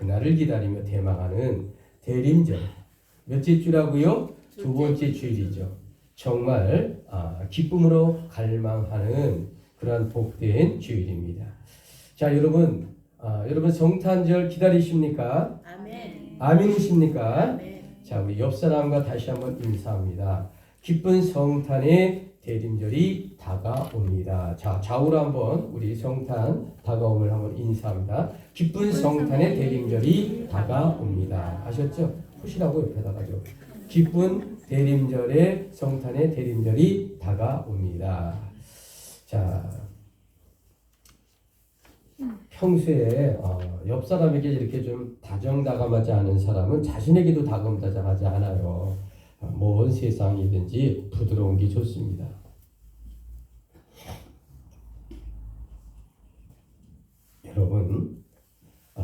그날을 기다리며 대망하는 대림절. 몇째 주라고요? 두 번째 주일이죠. 정말 기쁨으로 갈망하는 그러한 복된 주일입니다. 자, 여러분, 여러분 성탄절 기다리십니까? 아멘. 아멘이십니까? 아멘. 자, 우리 옆 사람과 다시 한번 인사합니다. 기쁜 성탄의 대림절이 다가옵니다. 자, 좌우로 한번 우리 성탄 다가옴을 한번 인사합니다. 기쁜 성탄의 대림절이 다가옵니다. 아셨죠? 푸시라고 옆에다가죠. 기쁜 대림절의 성탄의 대림절이 다가옵니다. 자, 평소에 옆 사람에게 이렇게 좀 다정다감하지 않은 사람은 자신에게도 다정다감하지 않아요. 먼 세상이든지 부드러운 게 좋습니다. 여러분,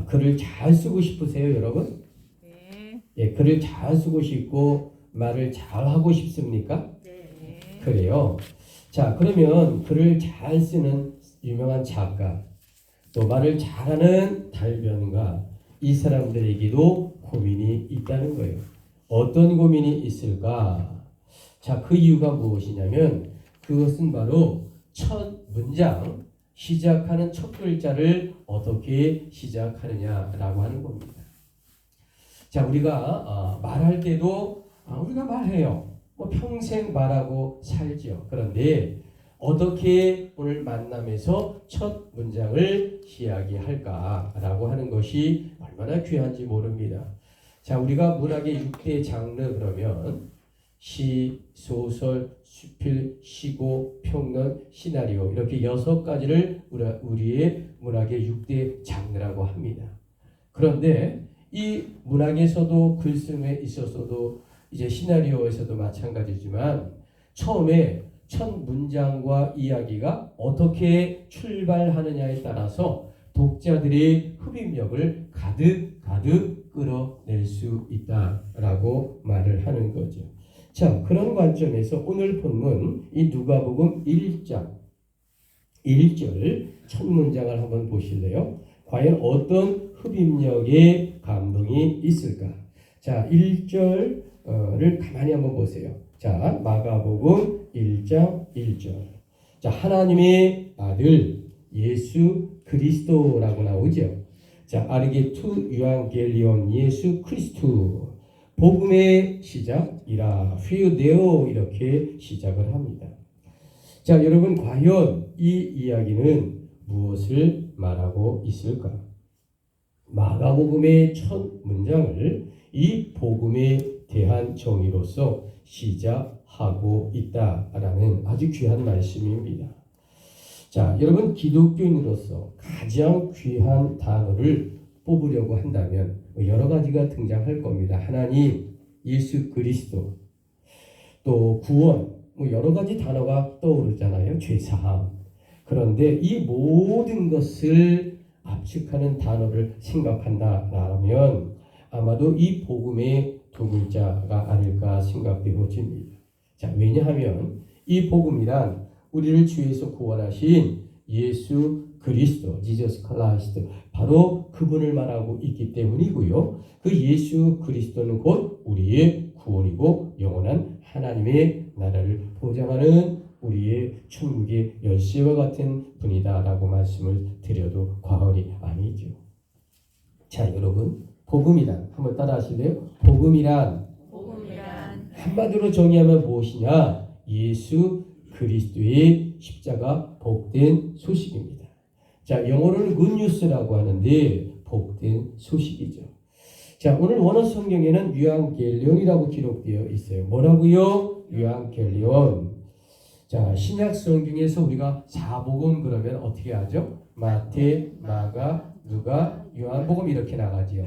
글을 잘 쓰고 싶으세요, 여러분? 네. 예, 글을 잘 쓰고 싶고 말을 잘 하고 싶습니까? 네. 그래요. 자, 그러면 글을 잘 쓰는 유명한 작가, 또 말을 잘하는 달변가, 이 사람들에게도 고민이 있다는 거예요. 어떤 고민이 있을까? 자, 그 이유가 무엇이냐면 그것은 바로 첫 문장, 시작하는 첫 글자를 어떻게 시작하느냐라고 하는 겁니다. 자, 우리가 말할 때도 우리가 말해요. 뭐 평생 말하고 살죠. 그런데 어떻게 오늘 만남에서 첫 문장을 이야기할까라고 하는 것이 얼마나 귀한지 모릅니다. 자, 우리가 문학의 6대 장르 그러면 시, 소설, 수필, 시고, 평론, 시나리오 이렇게 6가지를 우리의 문학의 6대 장르라고 합니다. 그런데 이 문학에서도 글쓰기에 있어서도 이제 시나리오에서도 마찬가지지만 처음에 첫 문장과 이야기가 어떻게 출발하느냐에 따라서 독자들의 흡입력을 가득 끌어낼 수 있다라고 말을 하는 거죠. 자, 그런 관점에서 오늘 본문 이 누가복음 1장 1절 첫 문장을 한번 보실래요? 과연 어떤 흡입력의 감동이 있을까? 자, 1절을 가만히 한번 보세요. 자, 마가복음 1장 1절. 자, 하나님의 아들 예수 그리스도라고 나오죠. 자, 아르게투 유앙겔리온 예수 그리스도. 복음의 시작이라 휘우데오 이렇게 시작을 합니다. 자, 여러분 과연 이 이야기는 무엇을 말하고 있을까? 마가복음의 첫 문장을 이 복음에 대한 정의로서 시작하고 있다라는 아주 귀한 말씀입니다. 자, 여러분 기독교인으로서 가장 귀한 단어를 뽑으려고 한다면 여러 가지가 등장할 겁니다. 하나님, 예수 그리스도, 또 구원, 여러 가지 단어가 떠오르잖아요. 죄사함. 그런데 이 모든 것을 압축하는 단어를 생각한다라면 아마도 이 복음의 두 글자가 아닐까 생각되어집니다. 자, 왜냐하면 이 복음이란 우리를 주에서 구원하신 예수 그리스도, 지저스 크라이스트, 바로 그분을 말하고 있기 때문이고요. 그 예수 그리스도는 곧 우리의 구원이고 영원한 하나님의 나라를 보장하는 우리의 천국의 열쇠와 같은 분이다라고 말씀을 드려도 과언이 아니죠. 자, 여러분, 복음이란 한번 따라 하실래요? 복음이란 한마디로 정의하면 무엇이냐? 예수 그리스도의 십자가 복된 소식입니다. 자, 영어로는 굿뉴스라고 하는데 복된 소식이죠. 자, 오늘 원어 성경에는 유앙겔리온이라고 기록되어 있어요. 뭐라고요? 유앙겔리온. 자, 신약 성경에서 우리가 사복음 그러면 어떻게 하죠? 마태, 마가, 누가, 요한복음 이렇게 나가지요.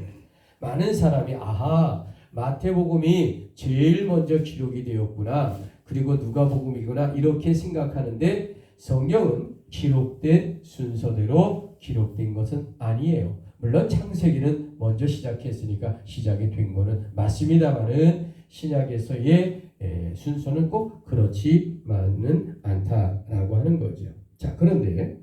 많은 사람이 마태복음이 제일 먼저 기록이 되었구나. 그리고 누가복음이구나 이렇게 생각하는데 성경은 기록된 순서대로 기록된 것은 아니에요. 물론 창세기는 먼저 시작했으니까 시작이 된 거는 맞습니다만은 신약에서의 순서는 꼭 그렇지만은 않다라고 하는 거죠. 자, 그런데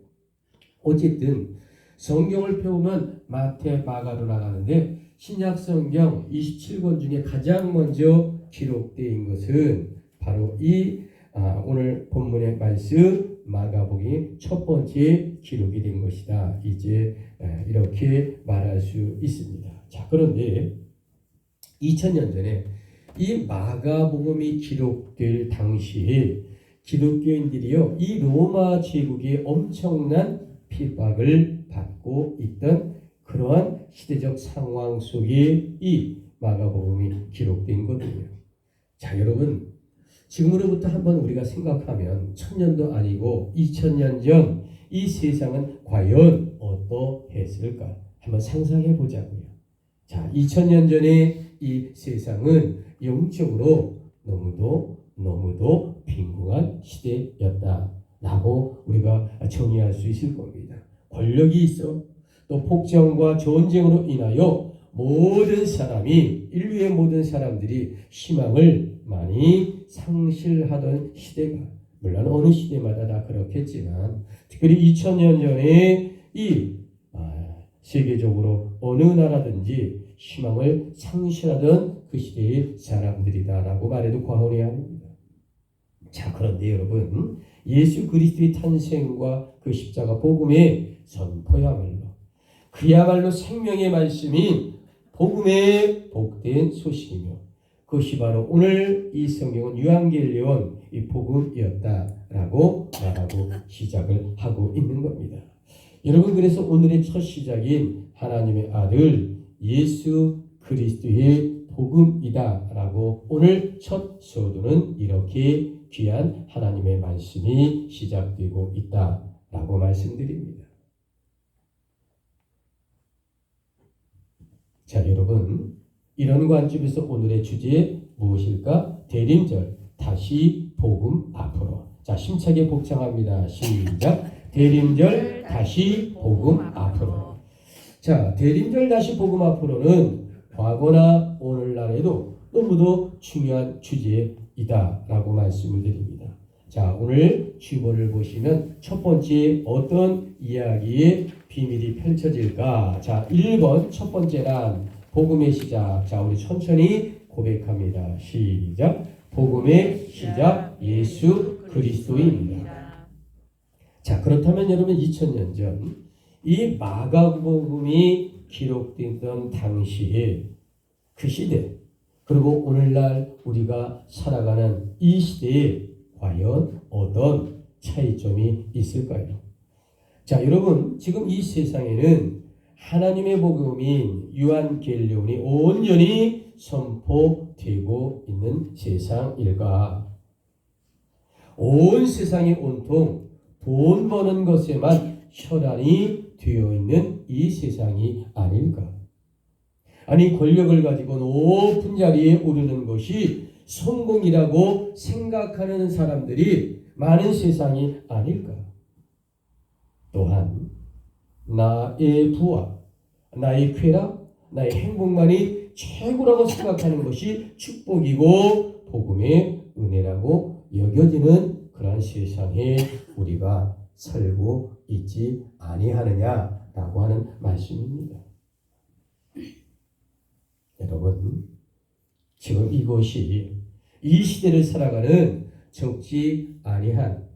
어쨌든 성경을 펴보면 마태, 마가로 나가는데 신약성경 27권 중에 가장 먼저 기록된 것은 바로 이 오늘 본문의 말씀 마가복음 첫 번째 기록이 된 것이다. 이제 이렇게 말할 수 있습니다. 자, 그런데 2000년 전에 이 마가복음이 기록될 당시에 기독교인들이요, 이 로마 제국의 엄청난 핍박을 받고 있던 그러한 시대적 상황 속에 이 마가복음이 기록된 거거든요. 자, 여러분, 지금으로부터 한번 우리가 생각하면 1000년도 아니고 2000년 전 이 세상은 과연 어떠했을까? 한번 상상해 보자고요. 자, 2000년 전에 이 세상은 영적으로 너무도 빈궁한 시대였다라고 우리가 정의할 수 있을 겁니다. 권력이 있어 또 폭정과 전쟁으로 인하여 모든 사람이, 인류의 모든 사람들이 희망을 많이 상실하던 시대가, 물론 어느 시대마다 다 그렇겠지만 특별히 2000년 전에 이 세계적으로 어느 나라든지 희망을 상실하던 그 시대의 사람들이다라고 말해도 과언이 아닙니다. 자, 그런데 여러분, 예수 그리스도의 탄생과 그 십자가 복음의 그야말로 생명의 말씀인 복음의 복된 소식이며 그것이 바로 오늘 이 성경은 유한겔리온 이 복음이었다라고 말하고 시작을 하고 있는 겁니다. 여러분, 그래서 오늘의 첫 시작인 하나님의 아들 예수 그리스도의 복음이다라고 오늘 첫 서두는 이렇게 귀한 하나님의 말씀이 시작되고 있다라고 말씀드립니다. 자, 여러분, 이런 관점에서 오늘의 주제 무엇일까? 대림절, 다시 복음 앞으로. 자, 힘차게 복창합니다. 시작. 대림절, 다시 복음 앞으로. 자, 대림절, 다시 복음 앞으로는 과거나 오늘날에도 너무도 중요한 주제이다라고 말씀을 드립니다. 자, 오늘 주보를 보시면 첫 번째 어떤 이야기의 비밀이 펼쳐질까? 자, 1번 첫 번째 란 복음의 시작. 자, 우리 천천히 고백합니다. 시작. 복음의 시작 예수 그리스도입니다. 자, 그렇다면 여러분 2000년 전 이 마가복음이 기록됐던 당시에 그 시대, 그리고 오늘날 우리가 살아가는 이 시대에 과연 어떤 차이점이 있을까요? 자, 여러분, 지금 이 세상에는 하나님의 복음인 유한겔리온이 온전히 선포되고 있는 세상일까? 온 세상이 온통 돈 버는 것에만 혈안이 되어 있는 이 세상이 아닐까? 아니, 권력을 가지고 높은 자리에 오르는 것이 성공이라고 생각하는 사람들이 많은 세상이 아닐까? 또한 나의 부와 나의 쾌락, 나의 행복만이 최고라고 생각하는 것이 축복이고 복음의 은혜라고 여겨지는 그런 세상에 우리가 살고 있지 아니하느냐라고 하는 말씀입니다. 여러분, 지금 이것이 이 시대를 살아가는 적지 아니한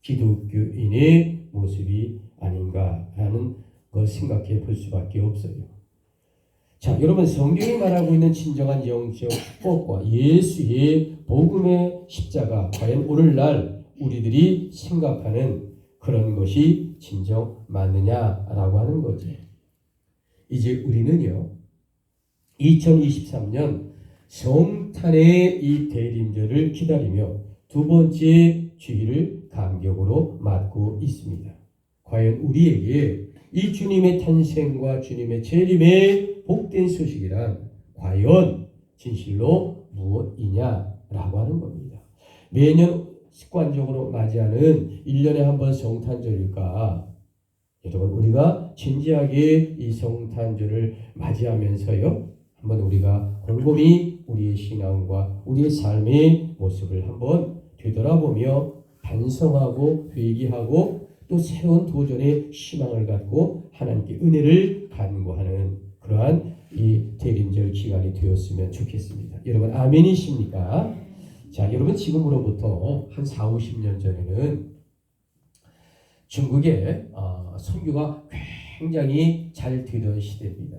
기독교인의 모습이 아닌가라는 걸 생각해 볼 수밖에 없어요. 자, 여러분, 성경이 말하고 있는 진정한 영적 축복과 예수의 복음의 십자가, 과연 오늘날 우리들이 생각하는 그런 것이 진정 맞느냐라고 하는 거죠. 이제 우리는요, 2023년 성탄의 이 대림절을 기다리며 두 번째 주일을 감격으로 맞고 있습니다. 과연 우리에게 이 주님의 탄생과 주님의 재림의 복된 소식이란 과연 진실로 무엇이냐라고 하는 겁니다. 매년 습관적으로 맞이하는 1년에 한 번 성탄절일까? 여러분, 우리가 진지하게 이 성탄절을 맞이하면서요, 한번 우리가 곰곰이 우리의 신앙과 우리의 삶의 모습을 한번 되돌아보며 반성하고 회개하고 또 새로운 도전의 희망을 갖고 하나님께 은혜를 간구하는 그러한 이 대림절 기간이 되었으면 좋겠습니다. 여러분 아멘이십니까? 자, 여러분 지금으로부터 한 4, 50년 전에는 중국에 선교가 굉장히 잘 되던 시대입니다.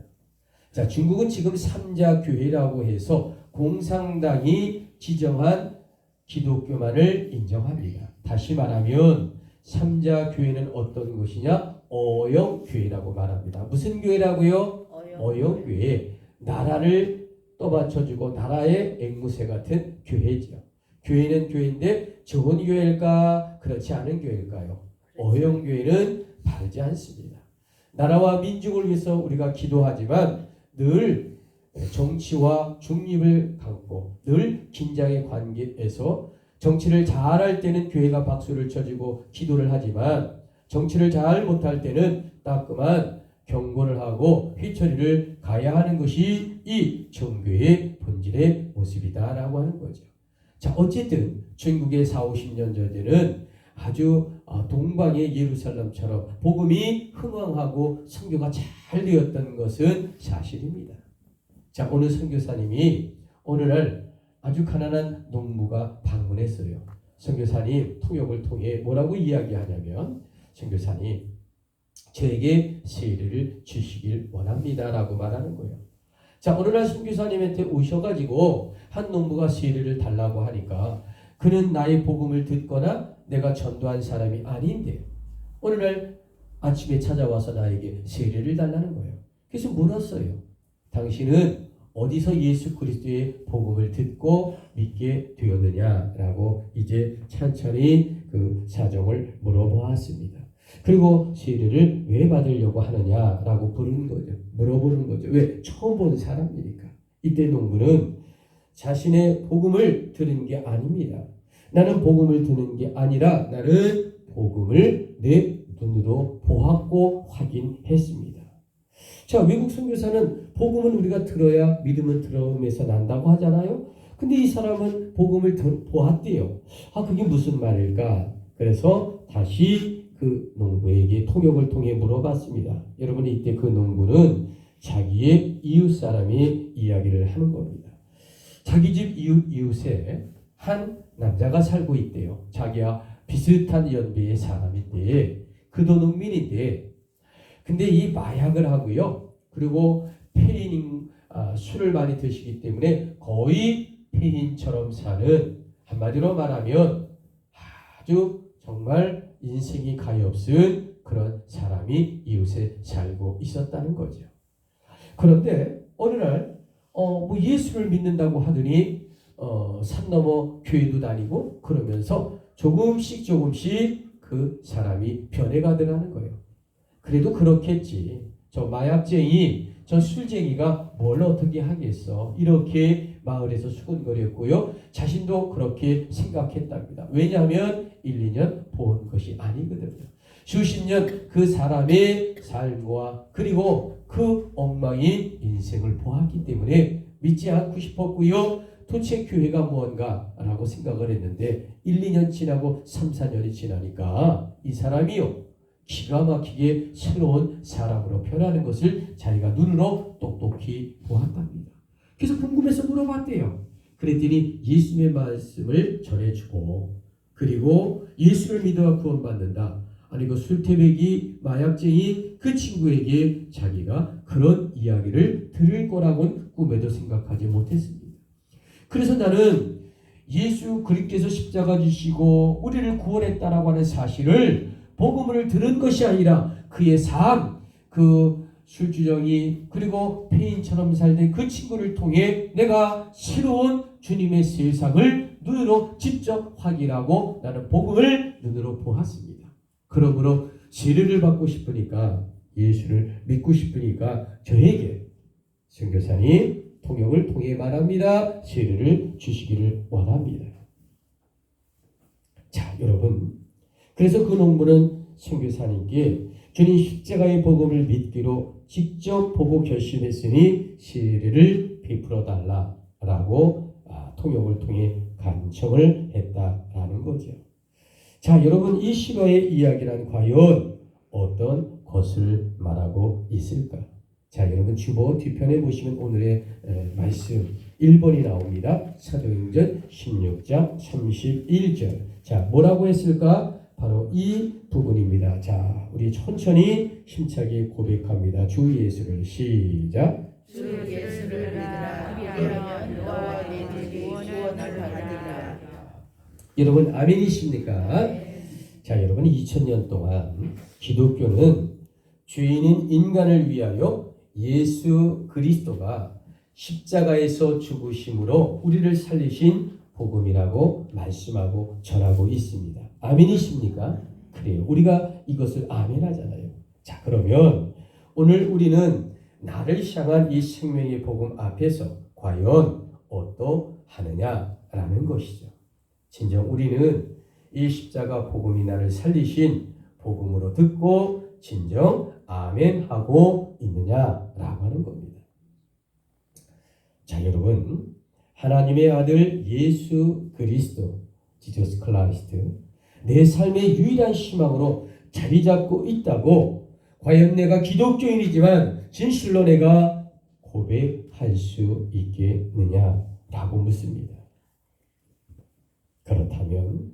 자, 중국은 지금 삼자교회라고 해서 공산당이 지정한 기독교만을 인정합니다. 다시 말하면 삼자교회는 어떤 것이냐? 어영교회라고 말합니다. 무슨 교회라고요? 어영교회. 나라를 떠받쳐주고 나라의 앵무새 같은 교회죠. 교회는 교회인데 좋은 교회일까? 그렇지 않은 교회일까요? 어영교회는 바르지 않습니다. 나라와 민족을 위해서 우리가 기도하지만 늘 정치와 중립을 갖고 늘 긴장의 관계에서 정치를 잘할 때는 교회가 박수를 쳐주고 기도를 하지만 정치를 잘 못할 때는 따끔한 경고를 하고 회초리를 가야 하는 것이 이 정교의 본질의 모습이다라고 하는 거죠. 자, 어쨌든 중국의 4, 50년 전에는 아주 동방의 예루살렘처럼 복음이 흥왕하고 선교가 잘 되었던 것은 사실입니다. 자, 어느 선교사님이 어느 날 아주 가난한 농부가 방문했어요. 선교사님 통역을 통해 뭐라고 이야기하냐면 선교사님 저에게 세례를 주시길 원합니다라고 말하는 거예요. 자, 어느 날 선교사님한테 오셔가지고 한 농부가 세례를 달라고 하니까 그는 나의 복음을 듣거나 내가 전도한 사람이 아닌데 어느 날 아침에 찾아와서 나에게 세례를 달라는 거예요. 그래서 물었어요. 당신은 어디서 예수 그리스도의 복음을 듣고 믿게 되었느냐라고 이제 천천히 그 사정을 물어보았습니다. 그리고 세례를 왜 받으려고 하느냐라고 물어보는 거죠. 왜? 처음 본 사람이니까. 이때 농부는 자신의 복음을 들은 게 아닙니다. 나는 복음을 듣는 게 아니라 나는 복음을 내 눈으로 보았고 확인했습니다. 자, 외국 선교사는 복음은 우리가 들어야 믿음은 들어오면서 난다고 하잖아요. 근데 이 사람은 복음을 보았대요. 그게 무슨 말일까? 그래서 다시 그 농부에게 통역을 통해 물어봤습니다. 여러분 이때 그 농부는 자기의 이웃 사람이 이야기를 하는 겁니다. 자기 집 이웃에 한 남자가 살고 있대요. 자기와 비슷한 연배의 사람인데 그도 농민인데 근데 이 마약을 하고요. 그리고 술을 많이 드시기 때문에 거의 폐인처럼 사는 한마디로 말하면 아주 정말 인생이 가엾은 그런 사람이 이웃에 살고 있었다는 거죠. 그런데 어느 날 예수를 믿는다고 하더니 산 넘어 교회도 다니고 그러면서 조금씩 그 사람이 변해가더라는 거예요. 그래도 그렇겠지. 저 마약쟁이, 저 술쟁이가 뭘 어떻게 하겠어. 이렇게 마을에서 수군거렸고요. 자신도 그렇게 생각했답니다. 왜냐하면 1, 2년 본 것이 아니거든요. 수십 년 그 사람의 삶과 그리고 그 엉망인 인생을 보았기 때문에 믿지 않고 싶었고요. 도대체 교회가 무언가라고 생각을 했는데 1, 2년 지나고 3, 4년이 지나니까 이 사람이요. 기가 막히게 새로운 사람으로 변하는 것을 자기가 눈으로 똑똑히 보았답니다. 그래서 궁금해서 물어봤대요. 그랬더니 예수님의 말씀을 전해주고 그리고 예수를 믿어 구원받는다. 아니 그 술태배기 마약쟁이 그 친구에게 자기가 그런 이야기를 들을 거라고는 꿈에도 생각하지 못했습니다. 그래서 나는 예수 그리스도께서 십자가 지시고 우리를 구원했다라고 하는 사실을 복음을 들은 것이 아니라 그의 삶, 그 술주정이 그리고 폐인처럼 살던 그 친구를 통해 내가 새로운 주님의 세상을 눈으로 직접 확인하고 나는 복음을 눈으로 보았습니다. 그러므로 세례를 받고 싶으니까 예수를 믿고 싶으니까 저에게 선교사님 통역을 통해 말합니다. 세례를 주시기를 원합니다. 자, 여러분 그래서 그 농부는 선교사님께 주님 십자가의 복음을 믿기로 직접 보고 결심했으니 세례를 베풀어 달라라고 통역을 통해 간청을 했다라는 거죠. 자, 여러분 이 실화의 이야기란 과연 어떤 것을 말하고 있을까? 자, 여러분 주보 뒤편에 보시면 오늘의 말씀 1번이 나옵니다. 사도행전 16장 31절. 자, 뭐라고 했을까? 바로 이 부분입니다. 자, 우리 천천히 힘차게 고백합니다. 주 예수를 시작. 주 예수를 믿으라. 그리하면 너와 너희들이 구원을 받으리라. 여러분 아멘이십니까? 자, 여러분 2000년 동안 기독교는 죄인인 인간을 위하여 예수 그리스도가 십자가에서 죽으심으로 우리를 살리신 복음이라고 말씀하고 전하고 있습니다. 아멘이십니까? 그래요. 우리가 이것을 아멘하잖아요. 자, 그러면 오늘 우리는 나를 향한 이 생명의 복음 앞에서 과연 어떠하느냐라는 것이죠. 진정 우리는 이 십자가 복음이 나를 살리신 복음으로 듣고 진정 아멘하고 있느냐라고 하는 겁니다. 자, 여러분 하나님의 아들 예수 그리스도 지저스 클라이스트 내 삶의 유일한 희망으로 자리 잡고 있다고 과연 내가 기독교인이지만 진실로 내가 고백할 수 있겠느냐라고 묻습니다. 그렇다면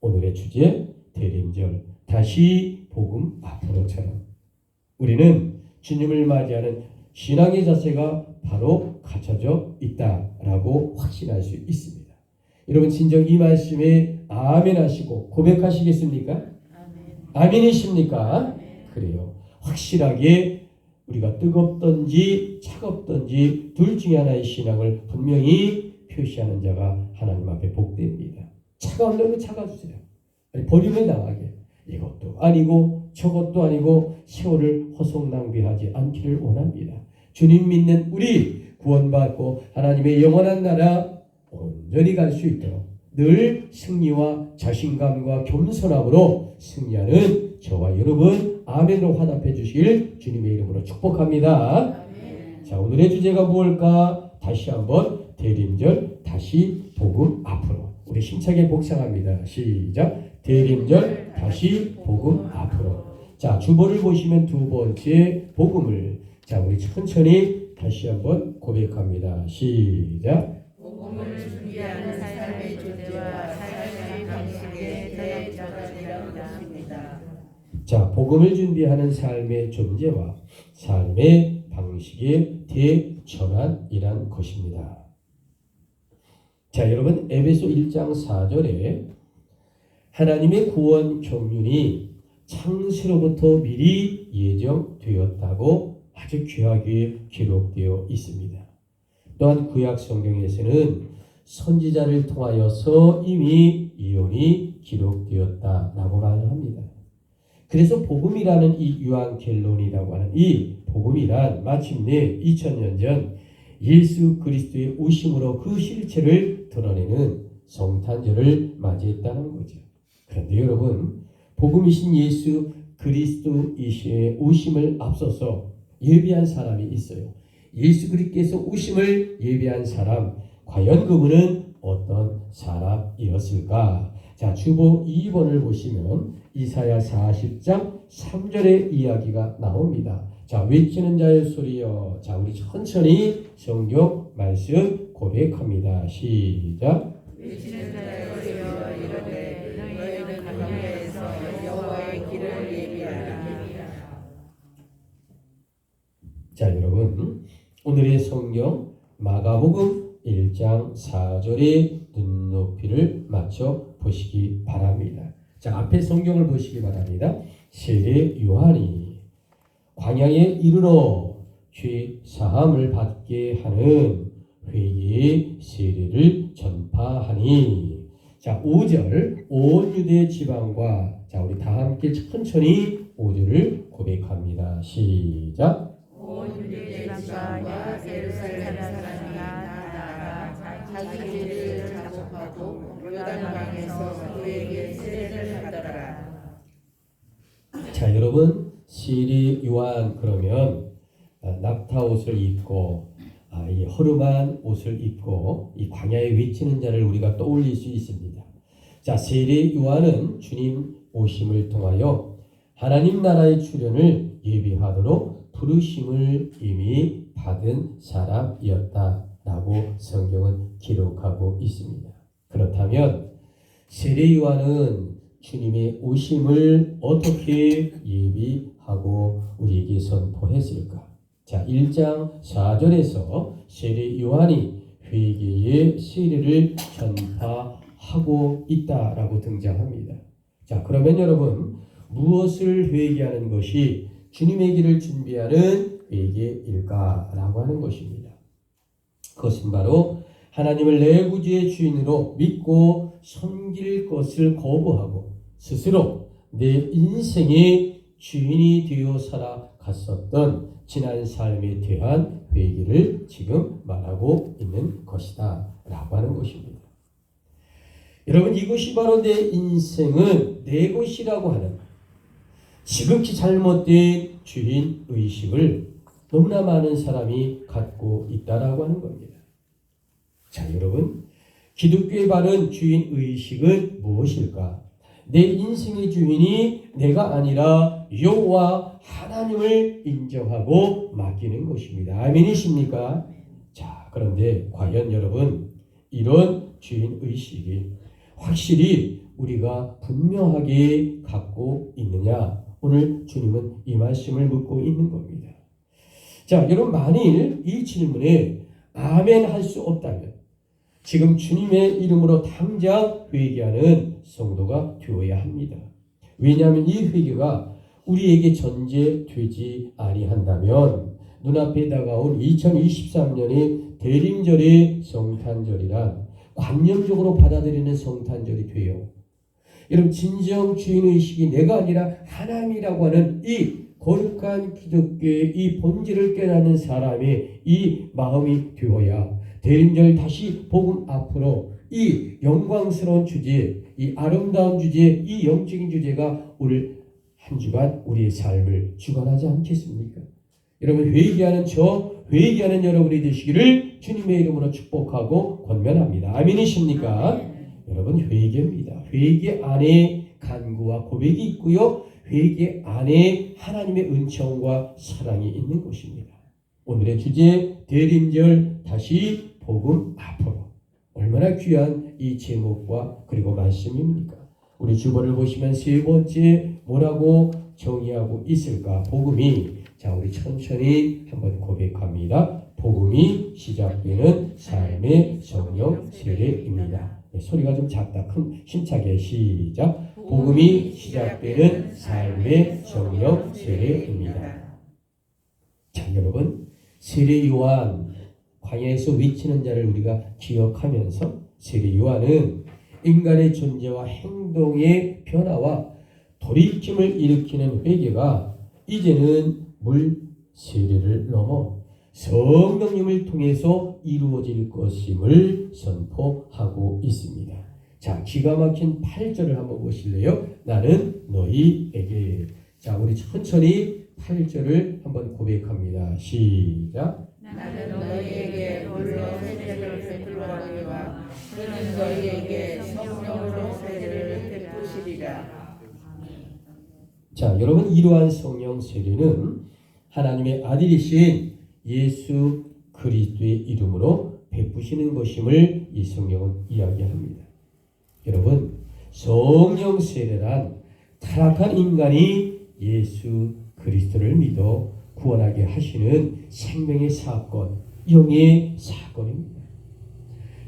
오늘의 주제 대림절 다시 복음 앞으로처럼 우리는 주님을 맞이하는 신앙의 자세가 바로 갖춰져 있다라고 확신할 수 있습니다. 여러분 진정 이 말씀에 아멘 하시고 고백하시겠습니까? 아멘이십니까? 그래요. 확실하게 우리가 뜨겁든지 차갑든지 둘 중에 하나의 신앙을 분명히 표시하는 자가 하나님 앞에 복됩니다. 차가운 놈은 차가주세요. 버림을 당하게 이것도 아니고 저것도 아니고 세월을 허송 낭비하지 않기를 원합니다. 주님 믿는 우리 구원받고 하나님의 영원한 나라 온전히 갈 수 있도록 늘 승리와 자신감과 겸손함으로 승리하는 저와 여러분 아멘으로 화답해 주시길 주님의 이름으로 축복합니다. 아멘. 자, 오늘의 주제가 무엇일까? 다시 한번 대림절 다시 복음 앞으로 우리 힘차게 복창합니다. 시작. 대림절 다시 복음 앞으로. 자, 주보를 보시면 두 번째 복음을 자 우리 천천히 다시 한번 고백합니다. 시작. 복음을 준비하는 삶의 존재와 삶의 방식에 대적하리라는 것입니다. 자, 복음을 준비하는 삶의 존재와 삶의 방식의 대전환이란 것입니다. 자, 여러분 에베소 1장 4절에 하나님의 구원 경륜이 창세로부터 미리 예정되었다고 아주 귀하게 기록되어 있습니다. 또한 구약 성경에서는 선지자를 통하여서 이미 예언이 기록되었다라고 말을 합니다. 그래서 복음이라는 이 유한겔론이라고 하는 이 복음이란 마침내 2000년 전 예수 그리스도의 오심으로 그 실체를 드러내는 성탄절을 맞이했다는 거죠. 그런데 여러분 복음이신 예수 그리스도이시의 오심을 앞서서 예비한 사람이 있어요. 예수 그리스도께서 오심을 예비한 사람 과연 그분은 어떤 사람이었을까? 자, 주보 2번을 보시면 이사야 40장 3절의 이야기가 나옵니다. 자, 외치는 자의 소리여. 자, 우리 천천히 성경 말씀 고백합니다. 시작. 외치는 자의 소리여 이르되 너희는 광야에서 여호와의 길을 예비하라. 자, 여러분 오늘의 성경 마가복음 1장 4절의 눈높이를 맞춰 보시기 바랍니다. 자, 앞에 성경을 보시기 바랍니다. 세례 요한이 광야에 이르러 죄 사함을 받게 하는 회개의 세례를 전파하니. 자, 5절 온 유대 지방과 자 우리 다 함께 천천히 5절을 고백합니다. 시작. 온 유대 지방과 예루살렘 사람이 나아가 자기 죄를 자복하고 요단강에서 그에게 세례를 받더라. 자, 여러분 세례 요한 그러면 낙타 옷을 입고 이 허름한 옷을 입고 이 광야에 외치는 자를 우리가 떠올릴 수 있습니다. 자, 세례 요한은 주님 오심을 통하여 하나님 나라의 출현을 예비하도록 부르심을 이미 받은 사람이었다라고 성경은 기록하고 있습니다. 그렇다면 세례 요한은 주님의 오심을 어떻게 예비하고 우리에게 선포했을까? 자, 1장 4절에서 세례 요한이 회개의 세례를 전파하고 있다라고 등장합니다. 자, 그러면 여러분, 무엇을 회개하는 것이 주님의 길을 준비하는 회개일까라고 하는 것입니다. 그것은 바로 하나님을 내 구주의 주인으로 믿고 섬길 것을 거부하고 스스로 내 인생의 주인이 되어 살아갔었던 지난 삶에 대한 회개를 지금 말하고 있는 것이다 라고 하는 것입니다. 여러분, 이것이 바로 내 인생은 내 것이라고 하는 지극히 잘못된 주인 의식을 너무나 많은 사람이 갖고 있다라고 하는 겁니다. 자, 여러분, 기독교의 바른 주인 의식은 무엇일까? 내 인생의 주인이 내가 아니라 여호와 하나님을 인정하고 맡기는 것입니다. 아멘이십니까? 자, 그런데 과연 여러분, 이런 주인 의식이 확실히 우리가 분명하게 갖고 있느냐? 오늘 주님은 이 말씀을 묻고 있는 겁니다. 자, 여러분, 만일 이 질문에 아멘 할 수 없다면 지금 주님의 이름으로 당장 회개하는 성도가 되어야 합니다. 왜냐하면 이 회개가 우리에게 전제되지 아니한다면 눈앞에 다가온 2023년의 대림절의 성탄절이란 관념적으로 받아들이는 성탄절이 돼요. 여러분, 진정 주인의식이 내가 아니라 하나님이라고 하는 이 거룩한 기독교의 이 본질을 깨닫는 사람의 이 마음이 되어야 대림절 다시 복음 앞으로 이 영광스러운 주제, 이 아름다운 주제, 이 영적인 주제가 오늘 한 주간 우리의 삶을 주관하지 않겠습니까? 여러분, 회개하는 여러분이 되시기를 주님의 이름으로 축복하고 권면합니다. 아멘이십니까? 여러분, 회개입니다. 회개 안에 간구와 고백이 있고요. 회개 안에 하나님의 은총과 사랑이 있는 것입니다. 오늘의 주제, 대림절 다시 복음 앞으로. 얼마나 귀한 이 제목과 그리고 말씀입니까? 우리 주보를 보시면 세 번째 뭐라고 정의하고 있을까? 복음이, 자, 우리 천천히 한번 고백합니다. 복음이 시작되는 삶의 성령 세례입니다. 네, 소리가 좀 작다. 힘차게 시작. 복음이 시작되는 삶의 성령 세례입니다. 자, 여러분, 세례 요한 광야에서 외치는 자를 우리가 기억하면서 세례 요한은 인간의 존재와 행동의 변화와 돌이킴을 일으키는 회개가 이제는 물 세례를 넘어 성령님을 통해서 이루어질 것임을 선포하고 있습니다. 자, 기가 막힌 8절을 한번 보실래요? 나는 너희에게. 자, 우리 천천히 8절을 한번 고백합니다. 시작. 나는 너희에게 물로 세례를 베풀거니와 그는 너희에게 성령으로 세례를 베푸시리라. 자, 여러분, 이러한 성령 세례는 하나님의 아들이신 예수 그리스도의 이름으로 베푸시는 것임을 이 성경은 이야기합니다. 여러분, 성령 세례란 타락한 인간이 예수 그리스도를 믿어 구원하게 하시는 생명의 사건, 영의 사건입니다.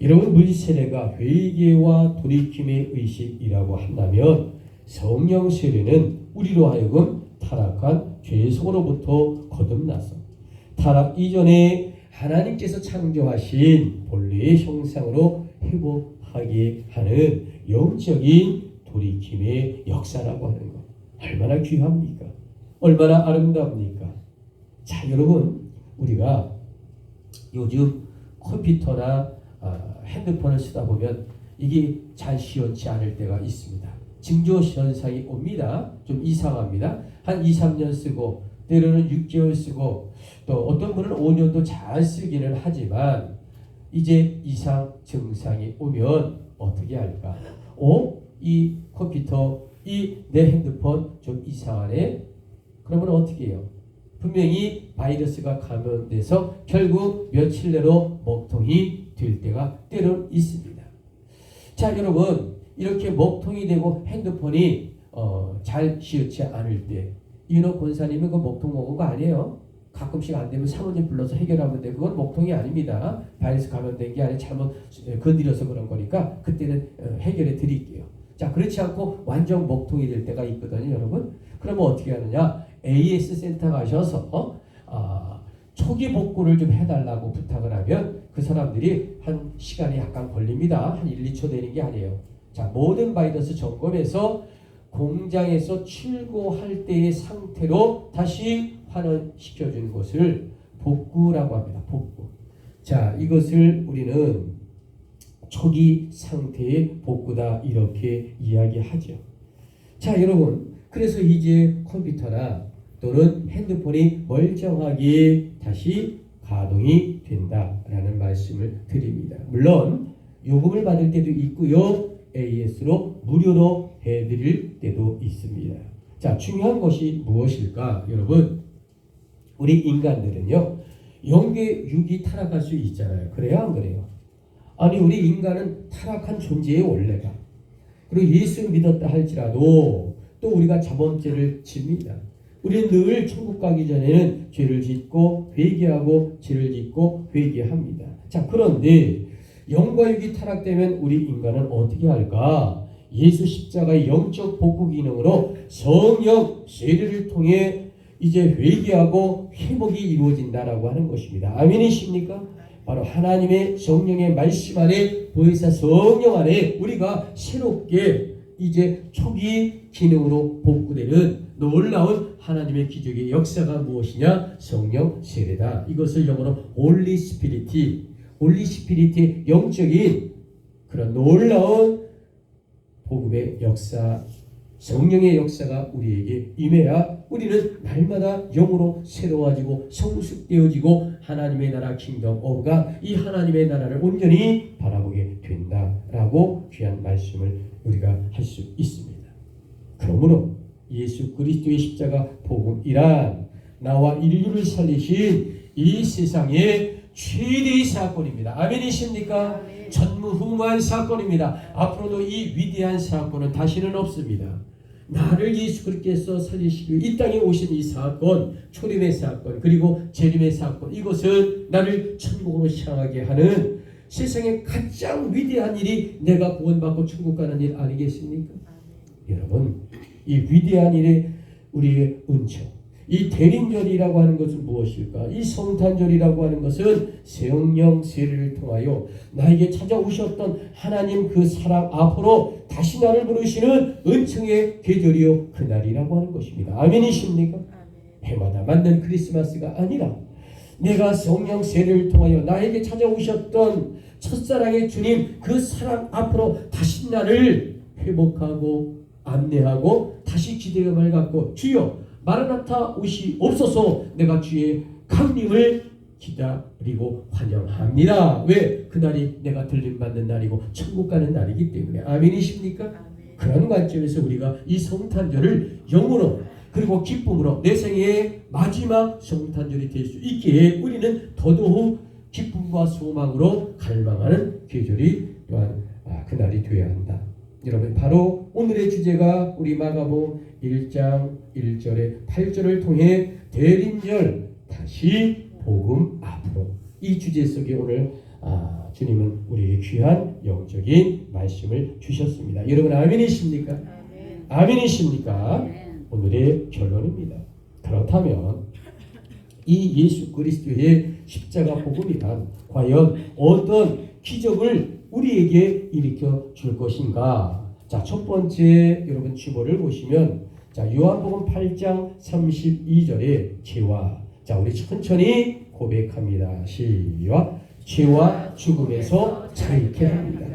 여러분, 물 세례가 회개와 돌이킴의 의식이라고 한다면 성령 세례는 우리로 하여금 타락한 죄 속으로부터 거듭나서 타락 이전에 하나님께서 창조하신 본래의 형상으로 회복하게 하는 영적인 돌이킴의 역사라고 하는 것. 얼마나 귀합니까? 얼마나 아름답습니까? 자, 여러분, 우리가 요즘 컴퓨터나 핸드폰을 쓰다 보면 이게 잘 시원치 않을 때가 있습니다. 징조 현상이 옵니다. 좀 이상합니다. 한 2, 3년 쓰고 때로는 6개월 쓰고 또 어떤 분은 5년도 잘 쓰기는 하지만 이제 이상 증상이 오면 어떻게 할까? 이 컴퓨터, 이 내 핸드폰 좀 이상하네. 그러면 어떻게 해요? 분명히 바이러스가 감염돼서 결국 며칠 내로 먹통이 될 때가 때론 있습니다. 자, 여러분, 이렇게 먹통이 되고 핸드폰이 잘 시원치 않을 때, 이노 권사님은 그 먹통 먹은 거 아니에요. 가끔씩 안 되면 사모님 불러서 해결하면 돼. 그건 먹통이 아닙니다. 바이러스 감염된 게 아니라 잘못 건드려서 그런 거니까 그때는 해결해 드릴게요. 자, 그렇지 않고 완전 먹통이 될 때가 있거든요, 여러분. 그러면 어떻게 하느냐? AS 센터 가셔서 초기 복구를 좀 해달라고 부탁을 하면 그 사람들이 한 시간이 약간 걸립니다. 한 1, 2초 되는 게 아니에요. 자, 모든 바이러스 점검해서 공장에서 출고할 때의 상태로 다시 환원시켜주는 것을 복구라고 합니다. 복구. 자, 이것을 우리는 초기 상태의 복구다 이렇게 이야기하죠. 자, 여러분, 그래서 이제 컴퓨터나 또는 핸드폰이 멀쩡하게 다시 가동이 된다라는 말씀을 드립니다. 물론 요금을 받을 때도 있고요. AS로 무료로 해드릴 때도 있습니다. 자, 중요한 것이 무엇일까? 여러분, 우리 인간들은요, 영계 육이 타락할 수 있잖아요. 그래요, 안 그래요? 아니, 우리 인간은 타락한 존재의 원래가. 그리고 예수 믿었다 할지라도 또 우리가 자범죄를 집니다. 우리는 늘 천국 가기 전에는 죄를 짓고 회개하고 죄를 짓고 회개합니다. 자, 그런데 영과 육이 타락되면 우리 인간은 어떻게 할까? 예수 십자가의 영적 복구 기능으로 성령 세례를 통해 이제 회개하고 회복이 이루어진다라고 하는 것입니다. 아멘이십니까? 바로 하나님의 성령의 말씀 안에 보혜사 성령 안에 우리가 새롭게 이제 초기 기능으로 복구되는 놀라운 하나님의 기적의 역사가 무엇이냐? 성령 세례다. 이것을 영어로 홀리 스피릿의 영적인 그런 놀라운 복음의 역사, 성령의 역사가 우리에게 임해야 우리는 날마다 영으로 새로워지고 성숙되어지고 하나님의 나라 킹덤 오브가 이 하나님의 나라를 온전히 바라보게 된다라고 귀한 말씀을 우리가 할 수 있습니다. 그러므로 예수 그리스도의 십자가 복음이란 나와 인류를 살리신 이 세상의 최대의 사건입니다. 아멘이십니까? 전무후무한 사건입니다. 앞으로도 이 위대한 사건은 다시는 없습니다. 나를 예수 그리스도께서 살리시기 이 땅에 오신 이 사건, 초림의 사건, 그리고 재림의 사건, 이것은 나를 천국으로 향하게 하는 세상의 가장 위대한 일이 내가 구원받고 천국 가는 일 아니겠습니까? 여러분, 이 위대한 일에 우리의 은총, 이 대림절이라고 하는 것은 무엇일까? 이 성탄절이라고 하는 것은 성령 세례를 통하여 나에게 찾아오셨던 하나님 그 사랑 앞으로 다시 나를 부르시는 은총의 계절이요 그날이라고 하는 것입니다. 아멘이십니까? 해마다 맞는 크리스마스가 아니라 내가 성령 세례를 통하여 나에게 찾아오셨던 첫사랑의 주님 그 사랑 앞으로 다시 나를 회복하고 안내하고 다시 기대감을 갖고 주여 마라나타 오시옵소서 내가 주의 강림을 기다리고 환영합니다. 왜? 그날이 내가 들림받는 날이고 천국 가는 날이기 때문에. 아멘이십니까? 아멘. 그런 관점에서 우리가 이 성탄절을 영으로 그리고 기쁨으로 내 생애의 마지막 성탄절이 될 수 있기에 우리는 더더욱 기쁨과 소망으로 갈망하는 계절이 또한 그날이 되어야 한다. 여러분, 바로 오늘의 주제가 우리 마가복음 1장 1절에 8절을 통해 대림절 다시 복음 앞으로 이 주제 속에 오늘 주님은 우리에게 귀한 영적인 말씀을 주셨습니다. 여러분 아멘이십니까? 아멘. 아멘이십니까? 아멘. 오늘의 결론입니다. 그렇다면 이 예수 그리스도의 십자가 복음이란 과연 어떤 기적을 우리에게 일으켜 줄 것인가? 자, 첫 번째 여러분 주보를 보시면 자, 요한복음 8장 32절에 죄와 자, 우리 천천히 고백합니다. 시작. 죄와 죽음에서 자유케 합니다.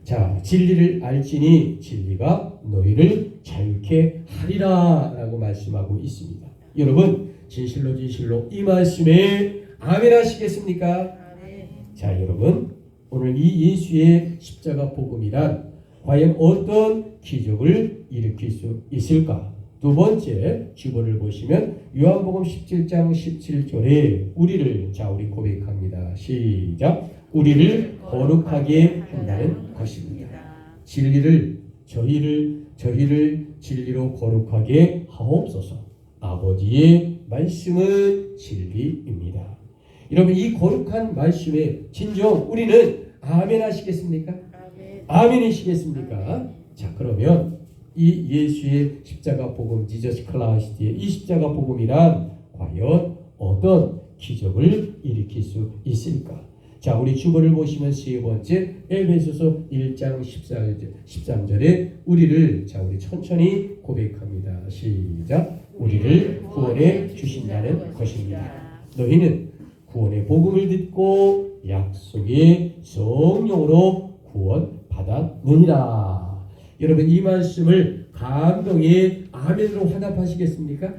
자, 진리를 알지니 진리가 너희를 자유케 하리라 라고 말씀하고 있습니다. 여러분, 진실로 진실로 이 말씀에 아멘 하시겠습니까? 아멘. 자, 여러분, 오늘 이 예수의 십자가 복음이란 과연 어떤 기적을 일으킬 수 있을까? 두 번째 주보를 보시면 요한복음 17장 17절에 우리 고백합니다. 시작. 우리를 거룩하게 한다는 것입니다. 저희를 진리로 거룩하게 하옵소서. 아버지의 말씀은 진리입니다. 여러분, 이 거룩한 말씀에 진정 우리는 아멘 하시겠습니까? 아멘이시겠습니까? 자, 그러면 이 예수의 십자가 복음, 지저스 크라이스트의 이 십자가 복음이란 과연 어떤 기적을 일으킬 수 있을까? 자, 우리 주보를 보시면 세 번째 에베소서 1장 13절에 우리 천천히 고백합니다. 시작. 우리를 구원해 주신다는 것입니다. 너희는 구원의 복음을 듣고 약속의 성령으로 구원받았느니라. 여러분, 이 말씀을 감동의 아멘으로 화답하시겠습니까?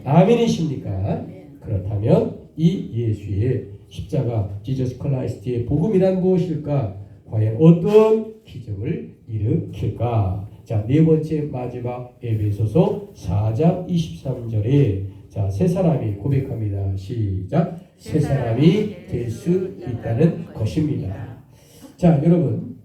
아멘이십니까? 그렇다면 이 예수의 십자가 지저스 크라이스트의 복음이란 무엇일까? 과연 어떤 기적을 일으킬까? 자, 네 번째 마지막 에베소서 4장 23절에 세 사람이 고백합니다. 시작. 새 사람이 될 수 있다는 것입니다. 자, 여러분,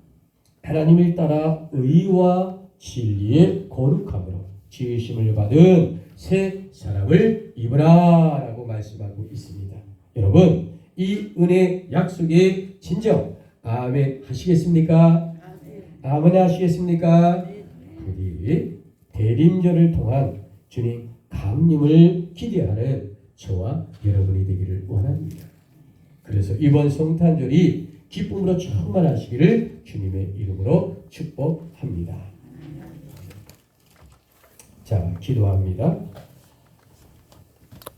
하나님을 따라 의와 진리의 거룩함으로 지으심을 받은 새 사람을 입으라 라고 말씀하고 있습니다. 여러분, 이 은혜 약속의 진정 아멘 하시겠습니까? 아멘 하시겠습니까? 우리 대림절을 통한 주님 강림을 기대하는 저와 여러분이 되기를 원합니다. 그래서 이번 성탄절이 기쁨으로 충만하시기를 주님의 이름으로 축복합니다. 자, 기도합니다.